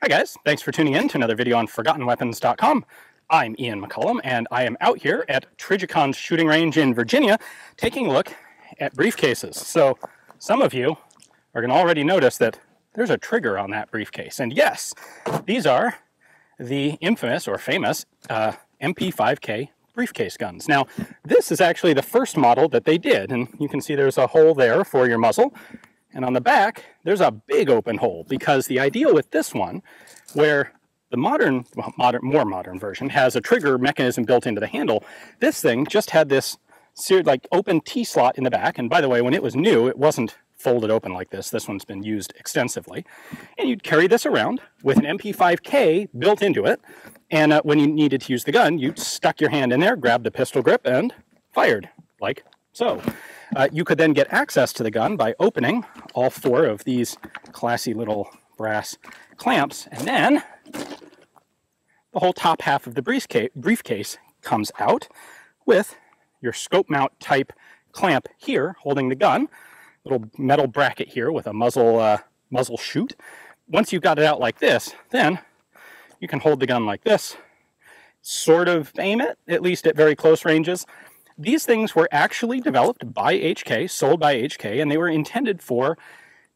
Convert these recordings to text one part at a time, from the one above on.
Hi guys, thanks for tuning in to another video on ForgottenWeapons.com. I'm Ian McCollum, and I am out here at Trijicon's shooting range in Virginia taking a look at briefcases. So some of you are going to already notice that there's a trigger on that briefcase. And yes, these are the infamous or famous MP5K briefcase guns. Now, this is actually the first model that they did, and you can see there's a hole there for your muzzle. And on the back, there's a big open hole, because the idea with this one, where the more modern version has a trigger mechanism built into the handle, this thing just had this like open T-slot in the back. And by the way, when it was new, it wasn't folded open like this. This one's been used extensively. And you'd carry this around with an MP5K built into it. And when you needed to use the gun, you stuck your hand in there, grabbed the pistol grip, and fired, like so. You could then get access to the gun by opening all four of these classy little brass clamps, and then the whole top half of the briefcase comes out with your scope mount type clamp here holding the gun, little metal bracket here with a muzzle chute. Once you've got it out like this, then you can hold the gun like this, sort of aim it, at least at very close ranges. These things were actually developed by HK, sold by HK, and they were intended for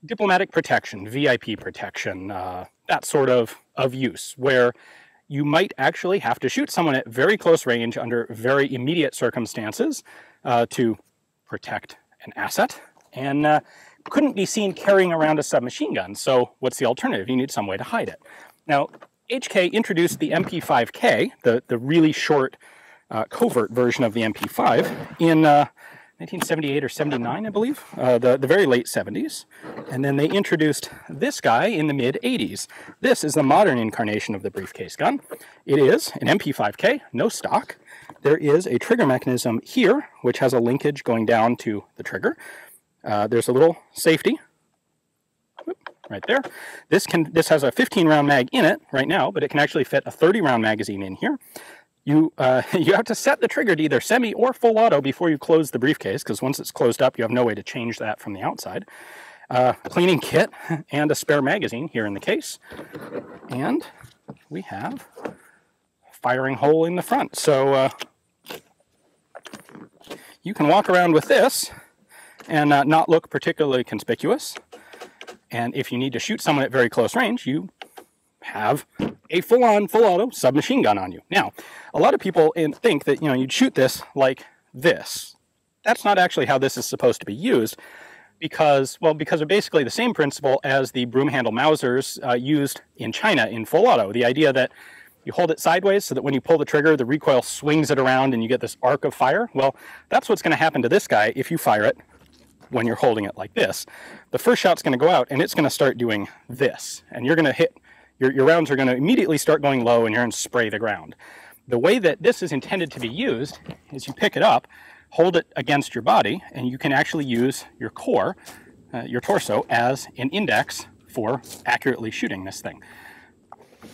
diplomatic protection, VIP protection, that sort of use, where you might actually have to shoot someone at very close range under very immediate circumstances to protect an asset, and couldn't be seen carrying around a submachine gun. So what's the alternative? You need some way to hide it. Now, HK introduced the MP5K, the really short covert version of the MP5 in 1978 or 79, I believe, the very late 70s. And then they introduced this guy in the mid-80s. This is the modern incarnation of the briefcase gun. It is an MP5K, no stock. There is a trigger mechanism here, which has a linkage going down to the trigger. There's a little safety right there. This has a 15-round mag in it right now, but it can actually fit a 30-round magazine in here. You have to set the trigger to either semi or full auto before you close the briefcase, because once it's closed up, you have no way to change that from the outside. Cleaning kit and a spare magazine here in the case. And we have a firing hole in the front. So you can walk around with this and not look particularly conspicuous. And if you need to shoot someone at very close range, you have a full-on, full-auto submachine gun on you. Now, a lot of people think that, you'd shoot this like this. That's not actually how this is supposed to be used, because of basically the same principle as the broom handle Mausers used in China in full auto. The idea that you hold it sideways so that when you pull the trigger, the recoil swings it around and you get this arc of fire. Well, that's what's going to happen to this guy if you fire it when you're holding it like this. The first shot's going to go out and it's going to start doing this, and you're going to hit. Your rounds are going to immediately start going low, and you're going to spray the ground. The way that this is intended to be used is you pick it up, hold it against your body, and you can actually use your core, your torso, as an index for accurately shooting this thing.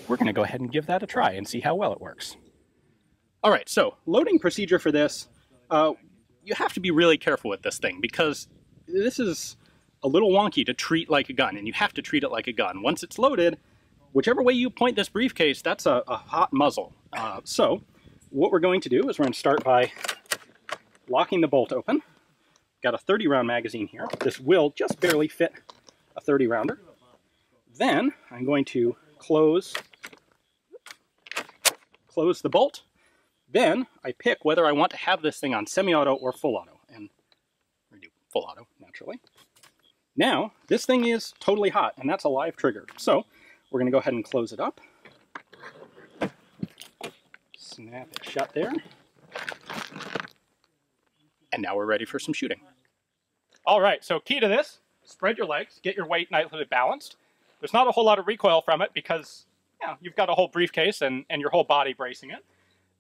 We're going to go ahead and give that a try and see how well it works. All right, so loading procedure for this, you have to be really careful with this thing, because this is a little wonky to treat like a gun, and you have to treat it like a gun. Once it's loaded, whichever way you point this briefcase, that's a hot muzzle. So what we're going to do is we're going to start by locking the bolt open. Got a 30-round magazine here. This will just barely fit a 30-rounder. Then I'm going to close the bolt. Then I pick whether I want to have this thing on semi-auto or full auto. And we do full auto, naturally. Now, this thing is totally hot, and that's a live trigger. So we're going to go ahead and close it up. Snap it shut there. And now we're ready for some shooting. All right, so key to this, spread your legs, get your weight nicely balanced. There's not a whole lot of recoil from it because you've got a whole briefcase and your whole body bracing it.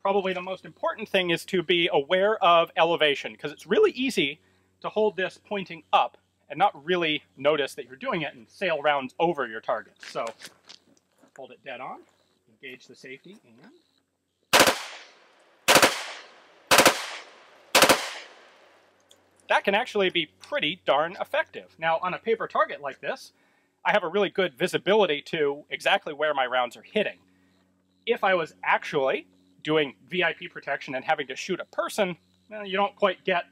Probably the most important thing is to be aware of elevation, because it's really easy to hold this pointing up and not really notice that you're doing it and sail rounds over your target. So hold it dead on, engage the safety, and that can actually be pretty darn effective. Now, on a paper target like this, I have a really good visibility to exactly where my rounds are hitting. If I was actually doing VIP protection and having to shoot a person, well, you don't quite get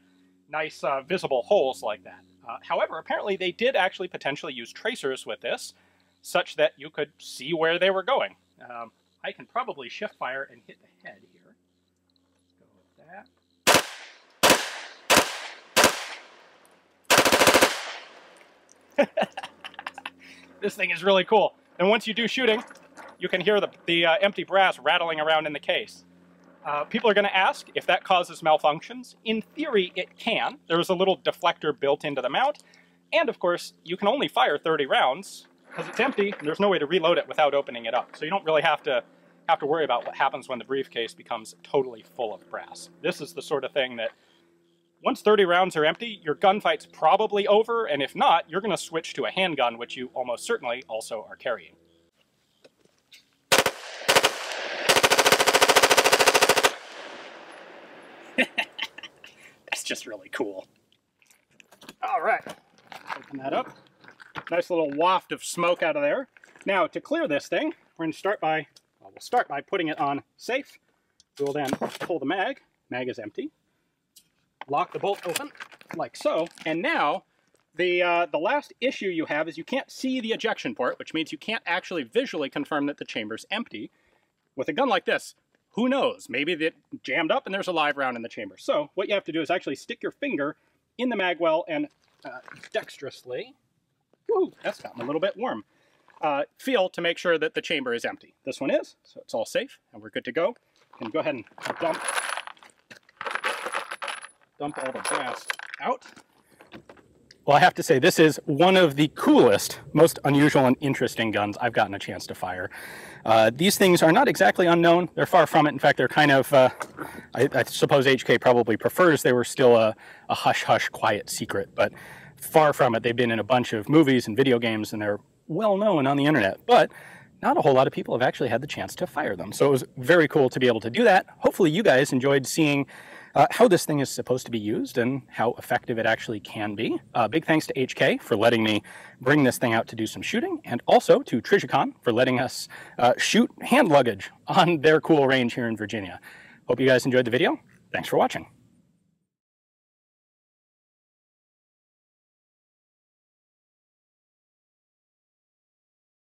nice visible holes like that. However, apparently they did actually potentially use tracers with this, such that you could see where they were going. I can probably shift fire and hit the head here. Let's go with that. This thing is really cool. And once you do shooting, you can hear the empty brass rattling around in the case. People are going to ask if that causes malfunctions. In theory, it can. There's a little deflector built into the mount. And of course, you can only fire 30 rounds because it's empty and there's no way to reload it without opening it up. So you don't really have to worry about what happens when the briefcase becomes totally full of brass. This is the sort of thing that once 30 rounds are empty, your gunfight's probably over, and if not, you're going to switch to a handgun, which you almost certainly also are carrying. That's just really cool. All right, open that up. Nice little waft of smoke out of there. Now, to clear this thing, we're going to start by, well, we'll start by putting it on safe. We will then pull the mag. Mag is empty. Lock the bolt open, like so. And now, the last issue you have is you can't see the ejection port, which means you can't actually visually confirm that the chamber's empty. With a gun like this, who knows? Maybe it jammed up and there's a live round in the chamber. So what you have to do is actually stick your finger in the mag well and dexterously, woo, that's gotten a little bit warm, feel to make sure that the chamber is empty. This one is, so it's all safe and we're good to go. And go ahead and dump all the brass out. Well, I have to say, this is one of the coolest, most unusual and interesting guns I've gotten a chance to fire. These things are not exactly unknown. They're far from it. In fact, they're kind of, I suppose HK probably prefers they were still a hush-hush, quiet secret, but far from it. They've been in a bunch of movies and video games, and they're well known on the internet, but not a whole lot of people have actually had the chance to fire them. So it was very cool to be able to do that. Hopefully you guys enjoyed seeing how this thing is supposed to be used and how effective it actually can be. Big thanks to HK for letting me bring this thing out to do some shooting, and also to Trijicon for letting us shoot hand luggage on their cool range here in Virginia. Hope you guys enjoyed the video. Thanks for watching.